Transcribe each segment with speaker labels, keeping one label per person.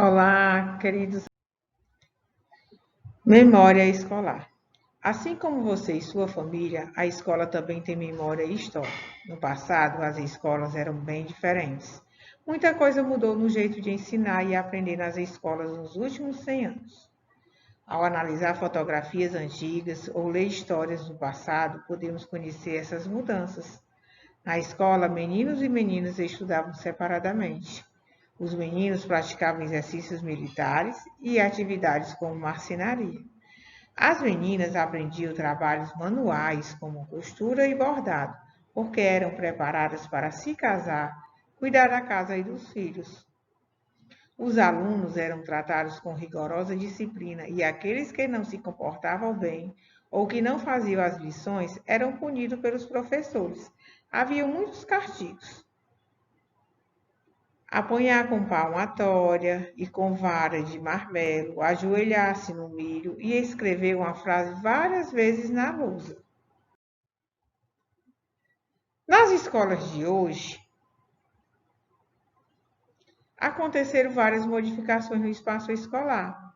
Speaker 1: Olá, queridos. Memória escolar. Assim como você e sua família, a escola também tem memória e história. No passado, as escolas eram bem diferentes. Muita coisa mudou no jeito de ensinar e aprender nas escolas nos últimos 100 anos. Ao analisar fotografias antigas ou ler histórias do passado, podemos conhecer essas mudanças. Na escola, meninos e meninas estudavam separadamente. Os meninos praticavam exercícios militares e atividades como marcenaria. As meninas aprendiam trabalhos manuais, como costura e bordado, porque eram preparadas para se casar, cuidar da casa e dos filhos. Os alunos eram tratados com rigorosa disciplina e aqueles que não se comportavam bem ou que não faziam as lições eram punidos pelos professores. Havia muitos castigos. Apanhar com palmatória e com vara de marmelo, ajoelhar-se no milho e escrever uma frase várias vezes na lousa. Nas escolas de hoje, aconteceram várias modificações no espaço escolar.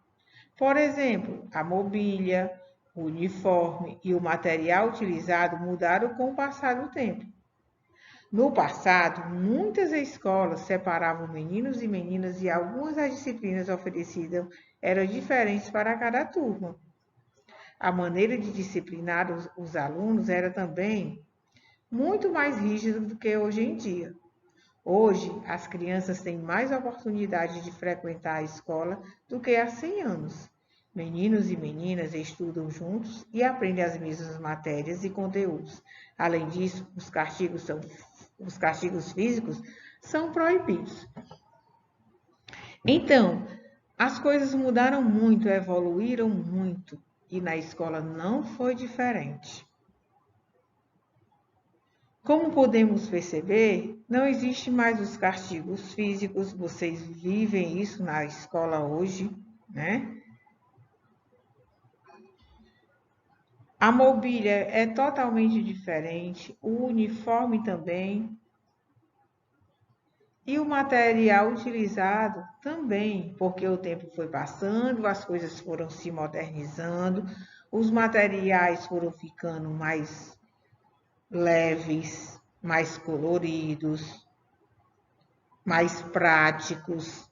Speaker 1: Por exemplo, a mobília, o uniforme e o material utilizado mudaram com o passar do tempo. No passado, muitas escolas separavam meninos e meninas e algumas das disciplinas oferecidas eram diferentes para cada turma. A maneira de disciplinar os alunos era também muito mais rígida do que hoje em dia. Hoje, as crianças têm mais oportunidade de frequentar a escola do que há 100 anos. Meninos e meninas estudam juntos e aprendem as mesmas matérias e conteúdos. Além disso, os castigos físicos são proibidos. Então, as coisas mudaram muito, evoluíram muito, e na escola não foi diferente. Como podemos perceber, não existe mais os castigos físicos, vocês vivem isso na escola hoje, né? A mobília é totalmente diferente, o uniforme também, e o material utilizado também, porque o tempo foi passando, as coisas foram se modernizando, os materiais foram ficando mais leves, mais coloridos, mais práticos.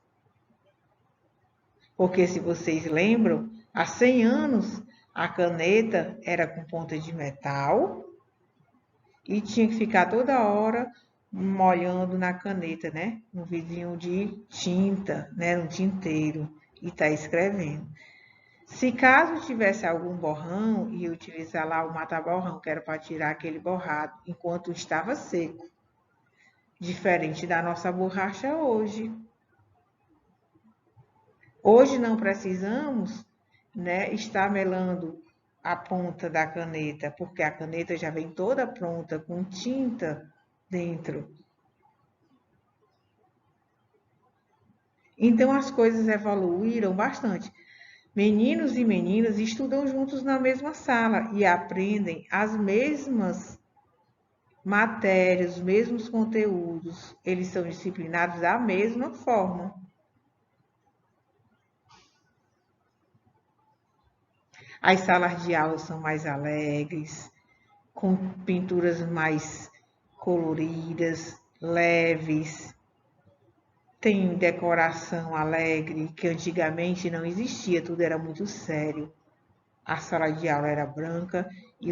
Speaker 1: Porque se vocês lembram, há 100 anos a caneta era com ponta de metal e tinha que ficar toda hora molhando na caneta, né? No vidrinho de tinta, né? No tinteiro e tá escrevendo. Se caso tivesse algum borrão, ia utilizar lá o mata-borrão, que era para tirar aquele borrado, enquanto estava seco. Diferente da nossa borracha hoje. Hoje não precisamos, né, estar melando a ponta da caneta, porque a caneta já vem toda pronta, com tinta dentro. Então as coisas evoluíram bastante. Meninos e meninas estudam juntos na mesma sala e aprendem as mesmas matérias, os mesmos conteúdos. Eles são disciplinados da mesma forma. As salas de aula são mais alegres, com pinturas mais coloridas, leves. Tem decoração alegre, que antigamente não existia, tudo era muito sério. A sala de aula era branca e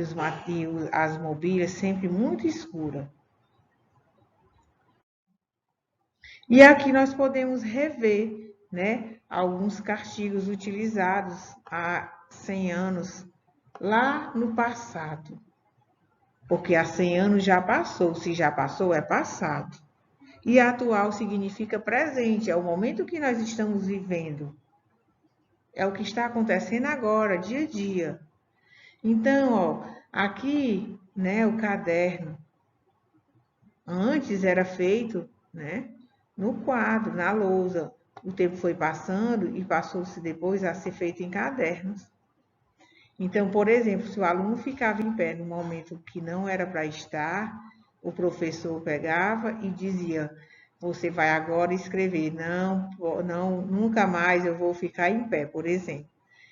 Speaker 1: as mobílias sempre muito escuras. E aqui nós podemos rever, né, alguns castigos utilizados há 100 anos, lá no passado. Porque há 100 anos já passou, se já passou, é passado. E atual significa presente, é o momento que nós estamos vivendo. É o que está acontecendo agora, dia a dia. Então, ó, aqui, né, o caderno, antes era feito, né, no quadro, na lousa. O tempo foi passando e passou-se depois a ser feito em cadernos. Então, por exemplo, se o aluno ficava em pé no momento que não era para estar, o professor pegava e dizia: você vai agora escrever, não, não, nunca mais eu vou ficar em pé, por exemplo.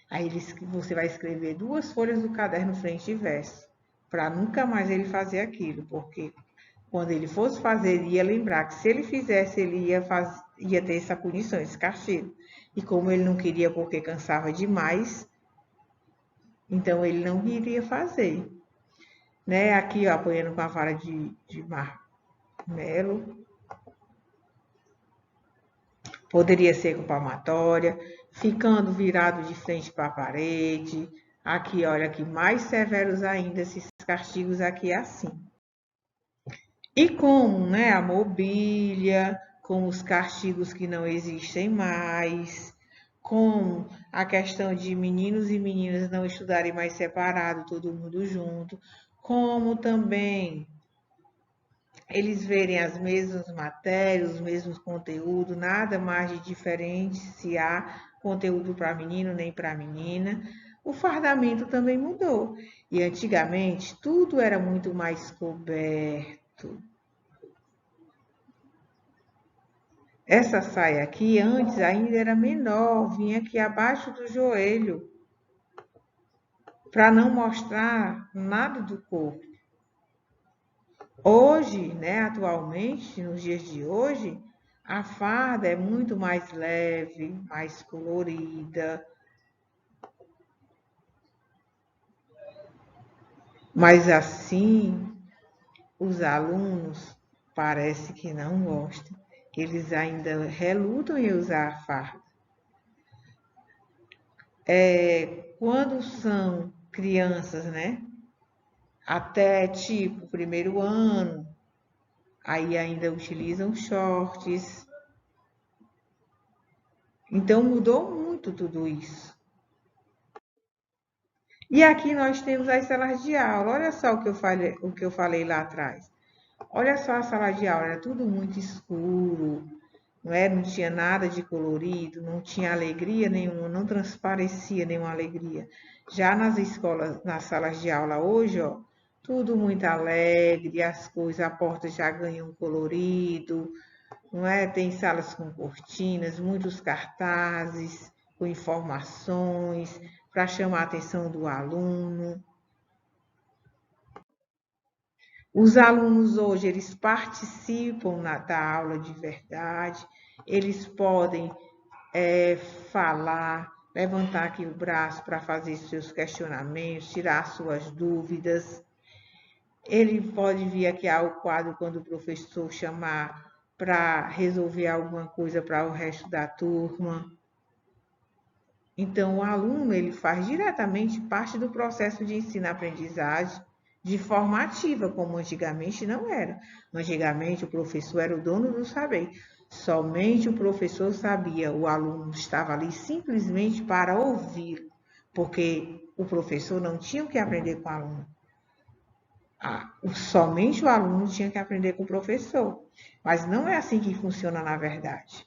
Speaker 1: Aí você vai escrever 2 folhas do caderno frente e verso, para nunca mais ele fazer aquilo, porque quando ele fosse fazer, ele ia lembrar que se ele fizesse, ele ia ter essa punição, esse castigo. E como ele não queria porque cansava demais, então ele não iria fazer. Né? Aqui, ó, apoiando com a vara de marmelo. Poderia ser com palmatória, ficando virado de frente para a parede. Aqui, olha, aqui mais severos ainda, esses castigos aqui é assim. E como, né, a mobília, com os castigos que não existem mais, com a questão de meninos e meninas não estudarem mais separado, todo mundo junto, como também eles verem as mesmas matérias, os mesmos conteúdos, nada mais de diferenciar conteúdo para menino nem para menina. O fardamento também mudou. E antigamente tudo era muito mais coberto. Essa saia aqui antes ainda era menor, vinha aqui abaixo do joelho, para não mostrar nada do corpo. Hoje, né, atualmente, nos dias de hoje, a farda é muito mais leve, mais colorida. Mas assim, os alunos parece que não gostam. Eles ainda relutam em usar a farda. Quando são crianças, né? Até tipo 1º ano, aí ainda utilizam shorts. Então mudou muito tudo isso. E aqui nós temos as salas de aula. Olha só o que eu falei lá atrás. Olha só a sala de aula, era tudo muito escuro, não tinha nada de colorido, não tinha alegria nenhuma, não transparecia nenhuma alegria. Já nas escolas, nas salas de aula hoje, ó, tudo muito alegre, as coisas, a porta já ganha um colorido, Tem salas com cortinas, muitos cartazes com informações para chamar a atenção do aluno. Os alunos hoje, eles participam da aula de verdade, eles podem falar, levantar aqui o braço para fazer seus questionamentos, tirar suas dúvidas. Ele pode vir aqui ao quadro quando o professor chamar para resolver alguma coisa para o resto da turma. Então, o aluno ele faz diretamente parte do processo de ensino-aprendizagem de forma ativa, como antigamente não era. Antigamente, o professor era o dono do saber. Somente o professor sabia, o aluno estava ali simplesmente para ouvir, porque o professor não tinha o que aprender com o aluno. Somente o aluno tinha que aprender com o professor. Mas não é assim que funciona na verdade,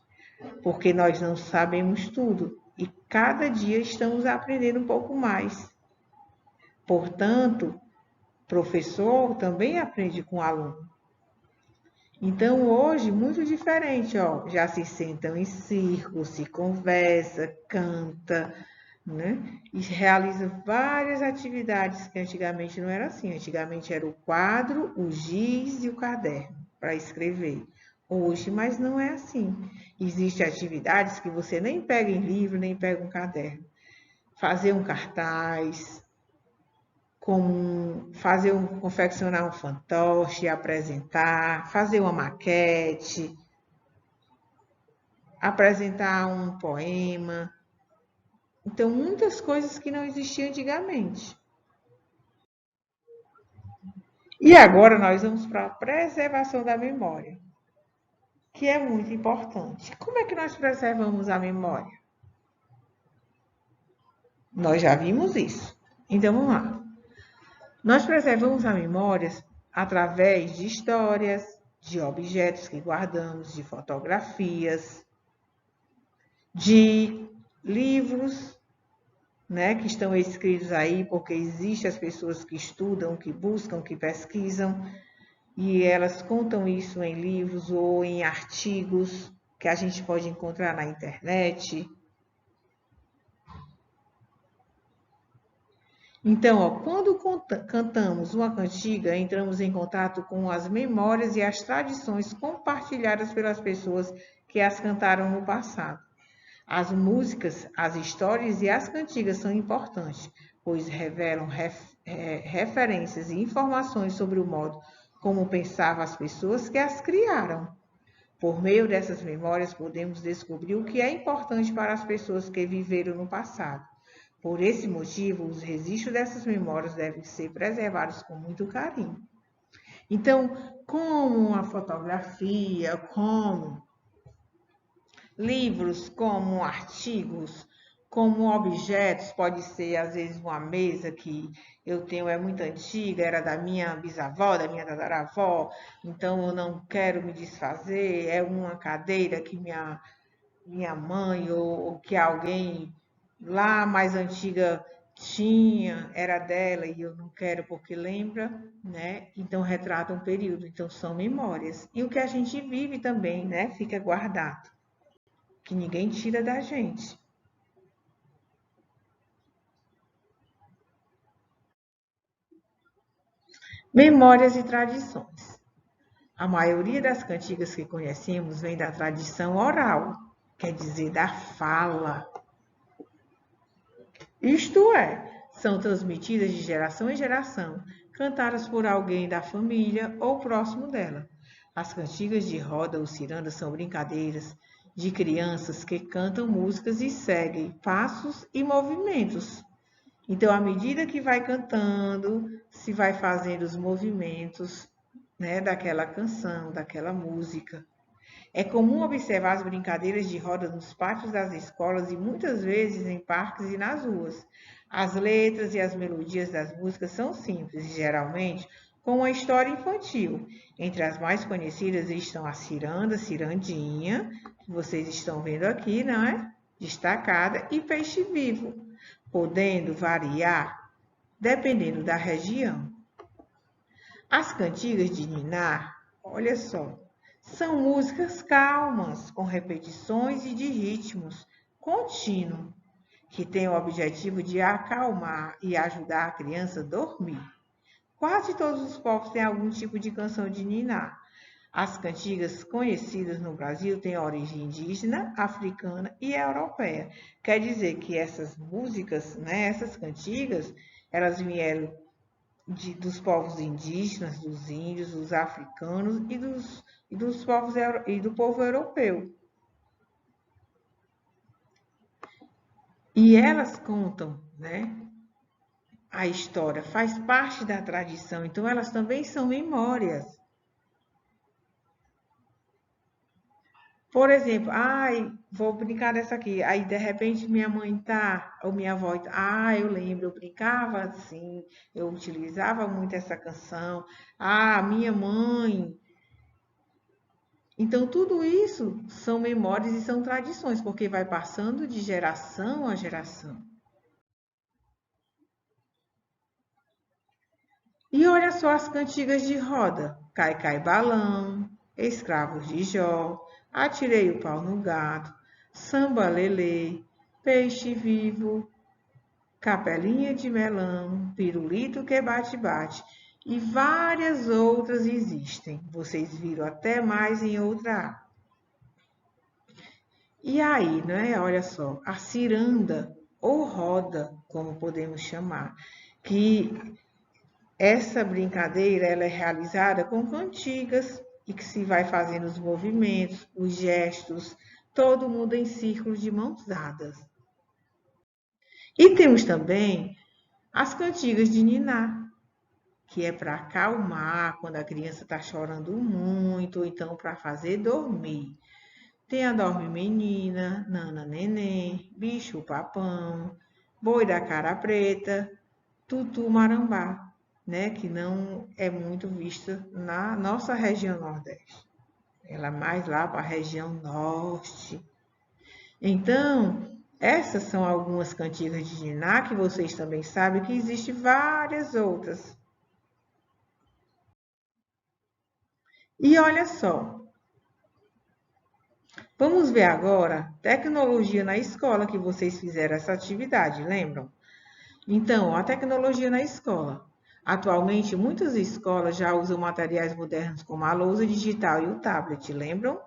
Speaker 1: porque nós não sabemos tudo e cada dia estamos aprendendo um pouco mais. Portanto, o professor também aprende com o aluno. Então, hoje, muito diferente, ó, já se sentam em círculo, se conversa, canta, né? E realiza várias atividades que antigamente não era assim. Antigamente era o quadro, o giz e o caderno para escrever. Hoje, mas não é assim. Existem atividades que você nem pega em livro, nem pega um caderno. Fazer um cartaz, confeccionar um fantoche, apresentar, fazer uma maquete, apresentar um poema. Então, muitas coisas que não existiam antigamente. E agora nós vamos para a preservação da memória, que é muito importante. Como é que nós preservamos a memória? Nós já vimos isso. Então, vamos lá. Nós preservamos a memória através de histórias, de objetos que guardamos, de fotografias, de livros, né, que estão escritos aí, porque existem as pessoas que estudam, que buscam, que pesquisam. E elas contam isso em livros ou em artigos que a gente pode encontrar na internet. Então, ó, quando cantamos uma cantiga, entramos em contato com as memórias e as tradições compartilhadas pelas pessoas que as cantaram no passado. As músicas, as histórias e as cantigas são importantes, pois revelam referências e informações sobre o modo como pensavam as pessoas que as criaram. Por meio dessas memórias, podemos descobrir o que é importante para as pessoas que viveram no passado. Por esse motivo, os registros dessas memórias devem ser preservados com muito carinho. Então, como uma fotografia, como livros, como artigos, como objetos, pode ser às vezes uma mesa que eu tenho é muito antiga, era da minha bisavó, da minha tataravó, então eu não quero me desfazer, é uma cadeira que minha mãe ou que alguém lá mais antiga tinha, era dela e eu não quero porque lembra, né? Então retrata um período, então são memórias. E o que a gente vive também, né? Fica guardado, que ninguém tira da gente. Memórias e tradições. A maioria das cantigas que conhecemos vem da tradição oral, quer dizer, da fala. Isto é, são transmitidas de geração em geração, cantadas por alguém da família ou próximo dela. As cantigas de roda ou ciranda são brincadeiras de crianças que cantam músicas e seguem passos e movimentos. Então, à medida que vai cantando, se vai fazendo os movimentos, né, daquela canção, daquela música. É comum observar as brincadeiras de roda nos pátios das escolas e muitas vezes em parques e nas ruas. As letras e as melodias das músicas são simples e geralmente com uma história infantil. Entre as mais conhecidas estão a ciranda, cirandinha, que vocês estão vendo aqui, não é? Destacada, e peixe vivo, podendo variar dependendo da região. As cantigas de ninar, olha só, são músicas calmas, com repetições e de ritmos contínuos, que têm o objetivo de acalmar e ajudar a criança a dormir. Quase todos os povos têm algum tipo de canção de ninar. As cantigas conhecidas no Brasil têm origem indígena, africana e europeia. Quer dizer que essas músicas, né, essas cantigas, elas vieram dos povos indígenas, dos índios, dos africanos e dos povos e do povo europeu. E elas contam, né, a história, faz parte da tradição, então elas também são memórias. Por exemplo, ai, vou brincar dessa aqui. Aí, de repente, minha mãe tá, ou minha avó tá, eu lembro, eu brincava assim, eu utilizava muito essa canção. Ah, minha mãe. Então, tudo isso são memórias e são tradições, porque vai passando de geração a geração. E olha só as cantigas de roda: Cai, cai, balão, Escravos de Jó, Atirei o pau no gato, Samba lelê, Peixe vivo, Capelinha de melão, Pirulito que bate, bate. E várias outras existem. Vocês viram até mais em outra. E aí, né? Olha só, a ciranda ou roda, como podemos chamar, que essa brincadeira ela é realizada com cantigas e que se vai fazendo os movimentos, os gestos, todo mundo em círculo de mãos dadas. E temos também as cantigas de niná, que é para acalmar quando a criança está chorando muito, ou então para fazer dormir. Tem a Dorme Menina, Nana Neném, Bicho Papão, Boi da Cara Preta, Tutu Marambá, né? Que não é muito vista na nossa região Nordeste. Ela é mais lá para a região Norte. Então, essas são algumas cantigas de Niná que vocês também sabem que existem várias outras. E olha só, vamos ver agora tecnologia na escola, que vocês fizeram essa atividade, lembram? Então, a tecnologia na escola. Atualmente, muitas escolas já usam materiais modernos como a lousa digital e o tablet, lembram?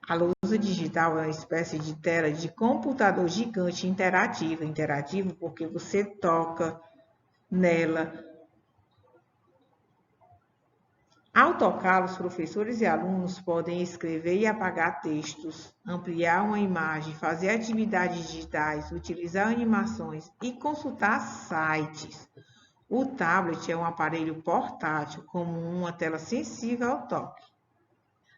Speaker 1: A lousa digital é uma espécie de tela de computador gigante interativa. Interativo porque você toca nela. Ao tocar, os professores e alunos podem escrever e apagar textos, ampliar uma imagem, fazer atividades digitais, utilizar animações e consultar sites. O tablet é um aparelho portátil com uma tela sensível ao toque.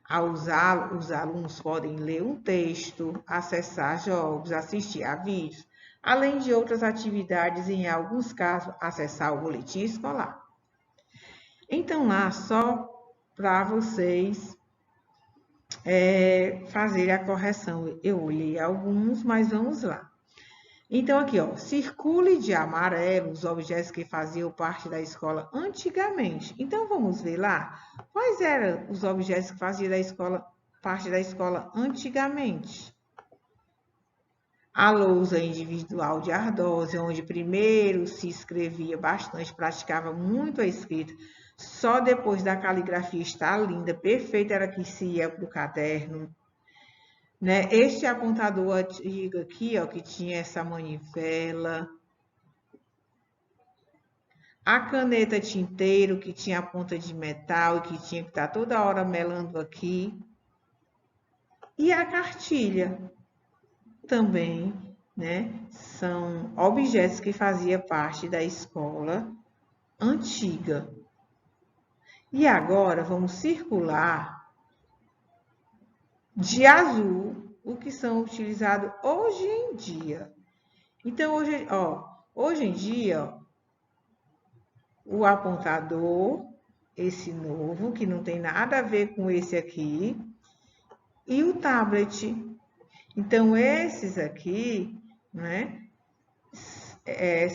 Speaker 1: Ao usá-lo, os alunos podem ler um texto, acessar jogos, assistir a vídeos, além de outras atividades, em alguns casos, acessar o boletim escolar. Então, lá, só para vocês fazerem a correção. Eu olhei alguns, mas vamos lá. Então, aqui, ó, circule de amarelo os objetos que faziam parte da escola antigamente. Então, vamos ver lá quais eram os objetos que faziam parte da escola antigamente. A lousa individual de ardósia, onde primeiro se escrevia bastante, praticava muito a escrita. Só depois da caligrafia estar linda, perfeita, era que se ia para o caderno. Né? Este apontador antigo aqui, ó, que tinha essa manivela. A caneta tinteiro, que tinha a ponta de metal e que tinha que estar toda hora melando aqui. E a cartilha também, né? São objetos que faziam parte da escola antiga. E agora vamos circular de azul o que são utilizados hoje em dia. Então, hoje em dia, ó, o apontador, esse novo, que não tem nada a ver com esse aqui, e o tablet. Então, esses aqui, né,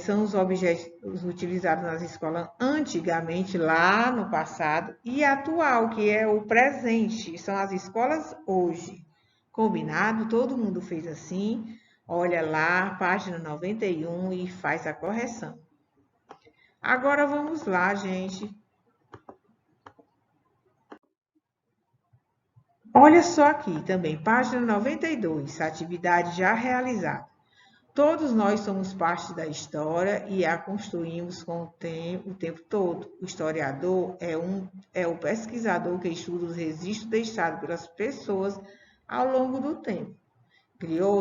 Speaker 1: são os objetos utilizados nas escolas antigamente, lá no passado, e atual, que é o presente, são as escolas hoje. Combinado? Todo mundo fez assim. Olha lá, página 91 e faz a correção. Agora vamos lá, gente. Olha só aqui também, página 92, atividade já realizada. Todos nós somos parte da história e a construímos com o tempo todo. O historiador é o pesquisador que estuda os registros deixados pelas pessoas ao longo do tempo.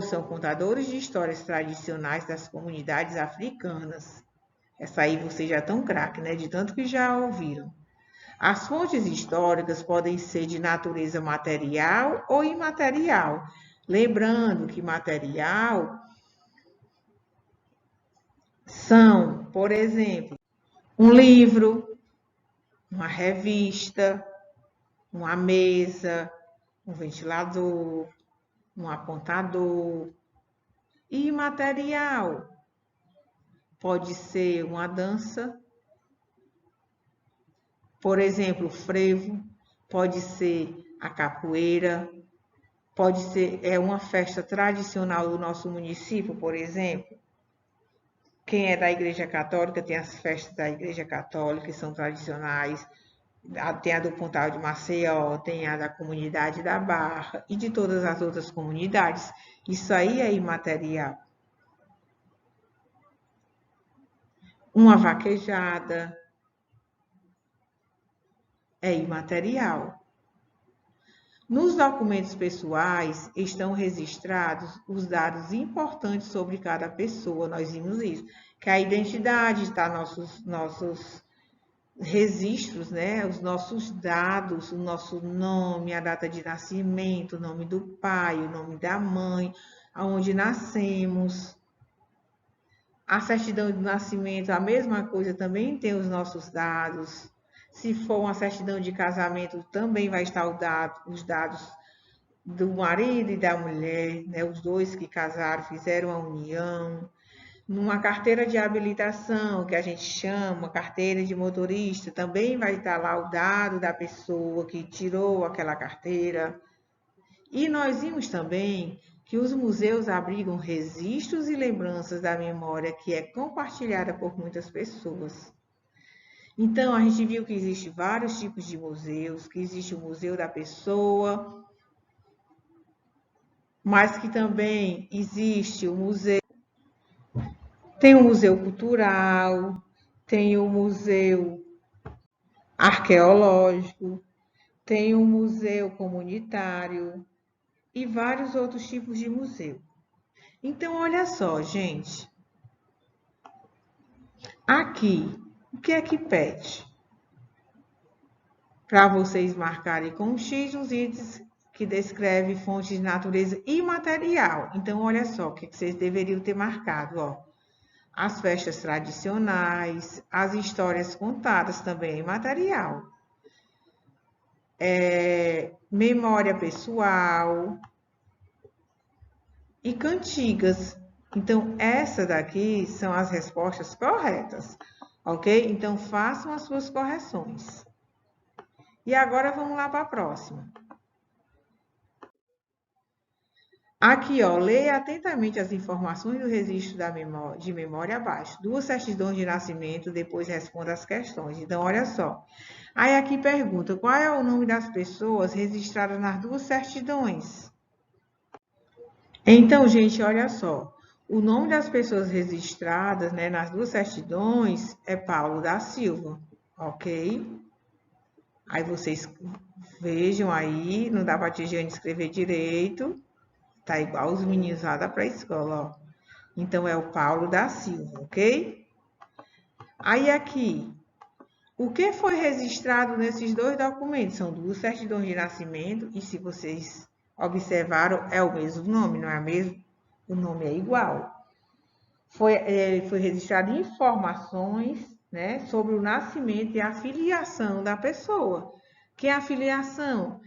Speaker 1: São contadores de histórias tradicionais das comunidades africanas. Essa aí vocês já estão craque, né? De tanto que já ouviram. As fontes históricas podem ser de natureza material ou imaterial. Lembrando que material são, por exemplo, um livro, uma revista, uma mesa, um ventilador, um apontador. E imaterial pode ser uma dança, por exemplo, o frevo, pode ser a capoeira, pode ser uma festa tradicional do nosso município, por exemplo. Quem é da Igreja Católica tem as festas da Igreja Católica, que são tradicionais. Tem a do Pontal de Maceió, tem a da comunidade da Barra e de todas as outras comunidades. Isso aí é imaterial. Uma vaquejada é imaterial. Nos documentos pessoais estão registrados os dados importantes sobre cada pessoa. Nós vimos isso, que a identidade está nossos registros, né? Os nossos dados, o nosso nome, a data de nascimento, o nome do pai, o nome da mãe, aonde nascemos. A certidão de nascimento, a mesma coisa, também tem os nossos dados. Se for uma certidão de casamento, também vai estar os dados do marido e da mulher, né? Os dois que casaram, fizeram a união. Numa carteira de habilitação, que a gente chama carteira de motorista, também vai estar lá o dado da pessoa que tirou aquela carteira. E nós vimos também que os museus abrigam registros e lembranças da memória que é compartilhada por muitas pessoas. Então, a gente viu que existe vários tipos de museus, que existe o Museu da Pessoa, mas que também existe o museu. Tem o Museu Cultural, tem o Museu Arqueológico, tem o Museu Comunitário e vários outros tipos de museu. Então, olha só, gente. Aqui, o que é que pede? Para vocês marcarem com X os itens que descreve fontes de natureza imaterial. Então, olha só o que vocês deveriam ter marcado, ó. As festas tradicionais, as histórias contadas também é imaterial. Memória pessoal e cantigas. Então, essas daqui são as respostas corretas, ok? Então, façam as suas correções. E agora vamos lá para a próxima. Aqui, ó, leia atentamente as informações do registro de memória abaixo. 2 certidões de nascimento, depois responda as questões. Então, olha só. Aí aqui pergunta, qual é o nome das pessoas registradas nas 2 certidões? Então, gente, olha só. O nome das pessoas registradas, né, nas 2 certidões é Paulo da Silva, ok? Aí vocês vejam aí, não dá para a Tigiane escrever direito. Tá igual os meninos lá da pré-escola, ó. Então, é o Paulo da Silva, ok? Aí, aqui, o que foi registrado nesses 2 documentos? São 2 certidões de nascimento e, se vocês observaram, é o mesmo nome, não é mesmo? O nome é igual. Foi registrado informações, né, sobre o nascimento e a filiação da pessoa. Que é a filiação?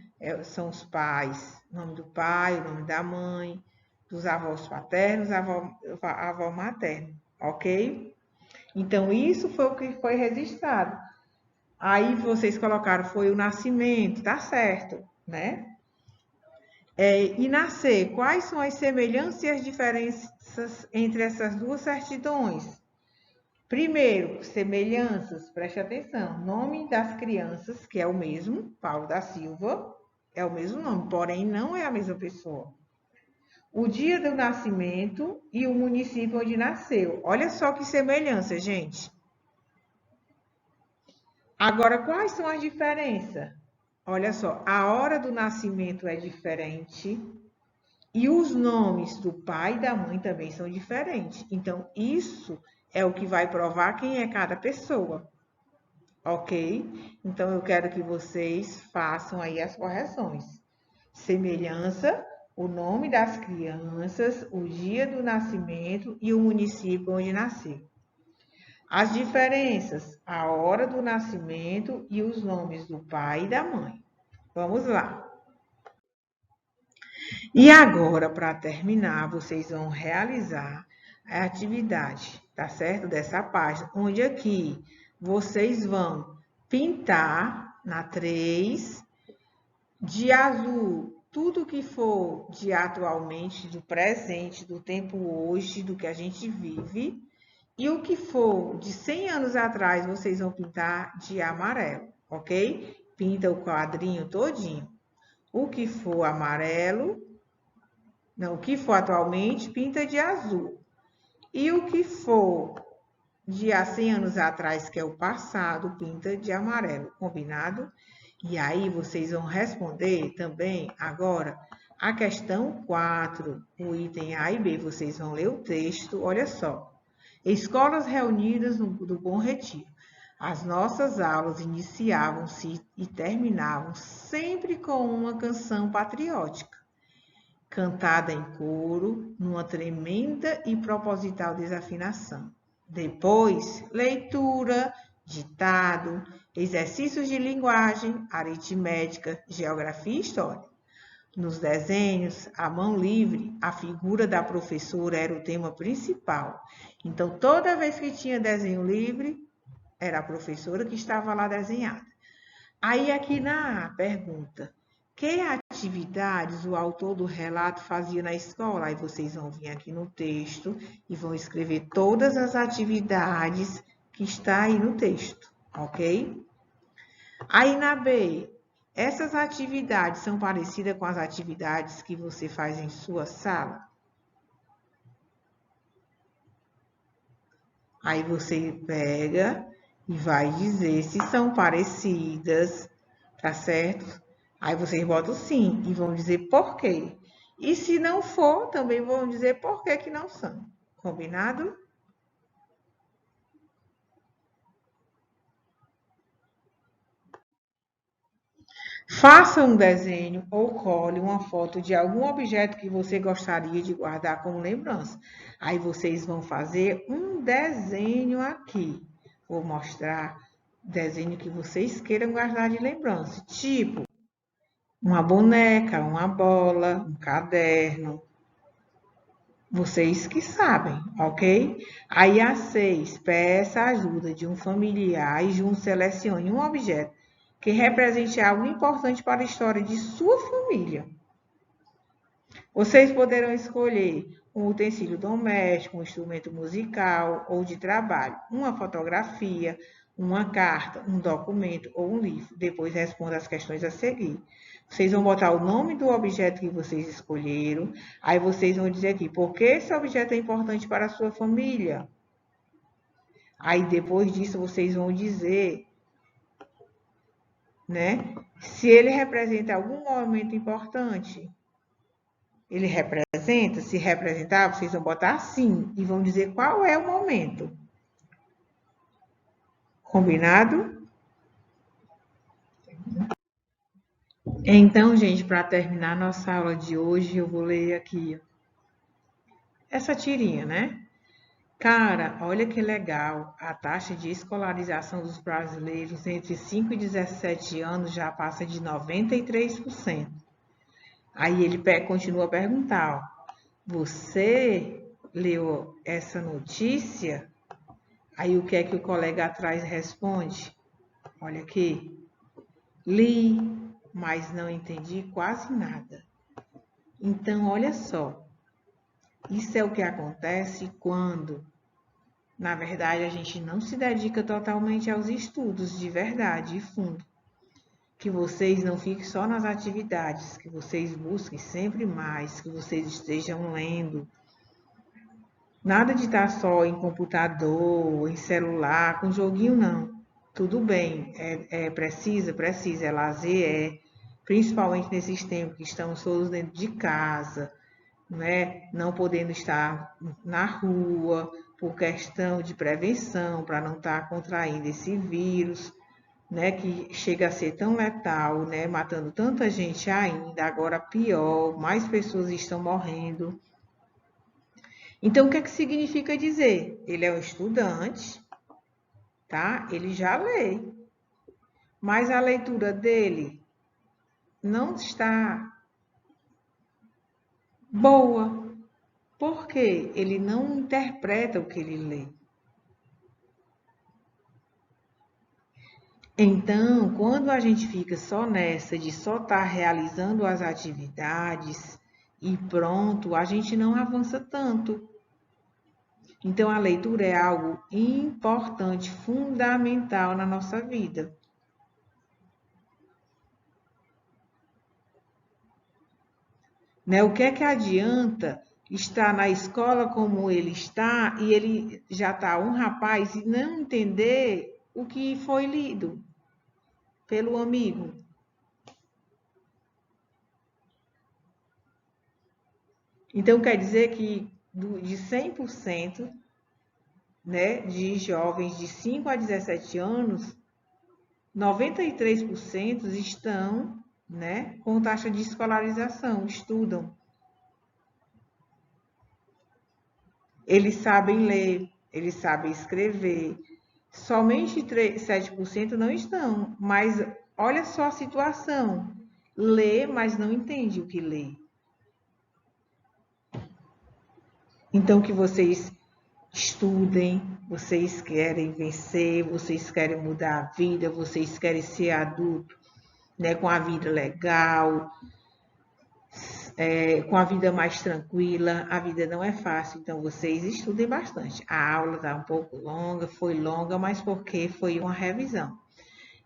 Speaker 1: São os pais, o nome do pai, o nome da mãe, dos avós paternos, avó materno, ok? Então, isso foi o que foi registrado. Aí, vocês colocaram, foi o nascimento, tá certo, né? E nascer, quais são as semelhanças e as diferenças entre essas 2 certidões? Primeiro, semelhanças, preste atenção. Nome das crianças, que é o mesmo, Paulo da Silva, é o mesmo nome, porém não é a mesma pessoa. O dia do nascimento e o município onde nasceu. Olha só que semelhança, gente. Agora, quais são as diferenças? Olha só, a hora do nascimento é diferente e os nomes do pai e da mãe também são diferentes. Então, isso é o que vai provar quem é cada pessoa, ok? Então, eu quero que vocês façam aí as correções. Semelhança, o nome das crianças, o dia do nascimento e o município onde nasceu. As diferenças, a hora do nascimento e os nomes do pai e da mãe. Vamos lá. E agora, para terminar, vocês vão realizar a atividade, tá certo? Dessa página, onde aqui vocês vão pintar na 3, de azul, tudo que for de atualmente, do presente, do tempo hoje, do que a gente vive. E o que for de 100 anos atrás, vocês vão pintar de amarelo, ok? Pinta o quadrinho todinho. O que for amarelo, não, o que for atualmente, pinta de azul. E o que for de há 100 anos atrás, que é o passado, pinta de amarelo, combinado? E aí vocês vão responder também agora a questão 4, o item A e B. Vocês vão ler o texto, olha só. Escolas reunidas do Bom Retiro. As nossas aulas iniciavam-se e terminavam sempre com uma canção patriótica, cantada em coro, numa tremenda e proposital desafinação. Depois, leitura, ditado, exercícios de linguagem, aritmética, geografia e história. nos desenhos, a mão livre, a figura da professora era o tema principal. Então, toda vez que tinha desenho livre, era a professora que estava lá desenhada. Aí aqui na pergunta, que atividades o autor do relato fazia na escola? Aí vocês vão vir aqui no texto e vão escrever todas as atividades que está aí no texto, ok? Aí na B, essas atividades são parecidas com as atividades que você faz em sua sala? Aí você pega e vai dizer se são parecidas, tá certo? Aí vocês botam sim e vão dizer por quê. E se não for, também vão dizer por que que não são. Combinado? Faça um desenho ou cole uma foto de algum objeto que você gostaria de guardar como lembrança. Aí vocês vão fazer um desenho aqui. Vou mostrar desenho que vocês queiram guardar de lembrança. Tipo, uma boneca, uma bola, um caderno. Vocês que sabem, ok? Aí a 6, peça a ajuda de um familiar e junto selecione um objeto que represente algo importante para a história de sua família. Vocês poderão escolher um utensílio doméstico, um instrumento musical ou de trabalho, uma fotografia, uma carta, um documento ou um livro. Depois responda as questões a seguir. Vocês vão botar o nome do objeto que vocês escolheram. Aí vocês vão dizer aqui, por que esse objeto é importante para a sua família? Aí depois disso vocês vão dizer, né? Se ele representa algum momento importante. Ele representa? Se representar, vocês vão botar sim e vão dizer qual é o momento. Combinado? Então, gente, para terminar nossa aula de hoje, eu vou ler aqui essa tirinha, né? Cara, olha que legal, a taxa de escolarização dos brasileiros entre 5 e 17 anos já passa de 93%. Aí ele continua a perguntar, ó, você leu essa notícia? Aí o que é que o colega atrás responde? Olha aqui, li, mas não entendi quase nada. Então, olha só, isso é o que acontece quando, na verdade, a gente não se dedica totalmente aos estudos de verdade e fundo. Que vocês não fiquem só nas atividades, que vocês busquem sempre mais, que vocês estejam lendo. Nada de estar só em computador, em celular, com joguinho, não. Tudo bem, precisa, é lazer, principalmente nesses tempos que estamos todos dentro de casa, né? Não podendo estar na rua por questão de prevenção, para não estar contraindo esse vírus, né? Que chega a ser tão letal, né? Matando tanta gente ainda, agora pior, mais pessoas estão morrendo. Então, o que é que significa dizer? Ele é um estudante, tá? Ele já lê, mas a leitura dele não está boa, porque ele não interpreta o que ele lê. Então, quando a gente fica só nessa de só estar realizando as atividades e pronto, a gente não avança tanto. Então, a leitura é algo importante, fundamental na nossa vida. Né? O que é que adianta estar na escola como ele está e ele já está um rapaz e não entender o que foi lido pelo amigo? Então, quer dizer que de 100%, né, de jovens de 5 a 17 anos, 93% estão, né, com taxa de escolarização, estudam. Eles sabem ler, eles sabem escrever. Somente 7% não estão, mas olha só a situação. lê, mas não entende o que lê. Então, que vocês estudem, vocês querem vencer, vocês querem mudar a vida, vocês querem ser adulto, né, com a vida legal, com a vida mais tranquila. A vida não é fácil, então vocês estudem bastante. A aula está um pouco longa, foi longa, mas porque foi uma revisão.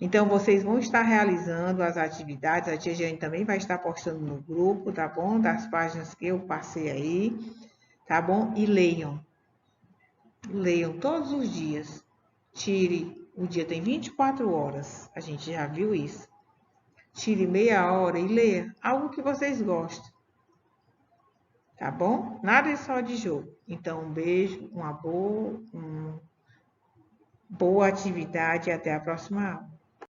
Speaker 1: Então, vocês vão estar realizando as atividades, a tia Jane também vai estar postando no grupo, tá bom? Das páginas que eu passei aí, tá bom? E leiam. Leiam todos os dias. O dia tem 24 horas, a gente já viu isso. Tire meia hora e leia algo que vocês gostem, tá bom? Nada é só de jogo. Então, um beijo, uma boa atividade e até a próxima aula.